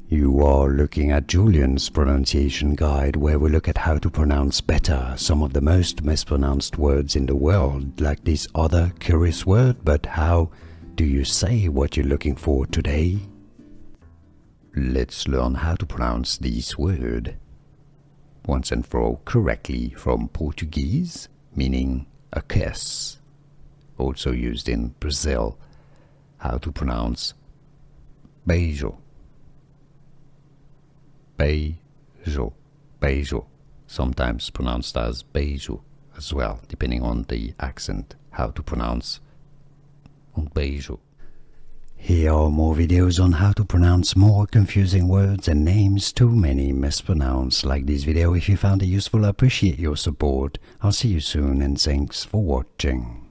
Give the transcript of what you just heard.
You are looking at Julian's pronunciation guide, where we look at how to pronounce better some of the most mispronounced words in the world, like this other curious word. But how do you say what you're looking for today? Let's learn how to pronounce this word once and for all correctly from Portuguese, meaning a kiss, also used in Brazil. How to pronounce beijo. Beijo, beijo, sometimes pronounced as beijo as well, depending on the accent. How to pronounce beijo. Here are more videos on how to pronounce more confusing words and names too many mispronounced. Like this video if you found it useful. I appreciate your support. I'll see you soon and thanks for watching.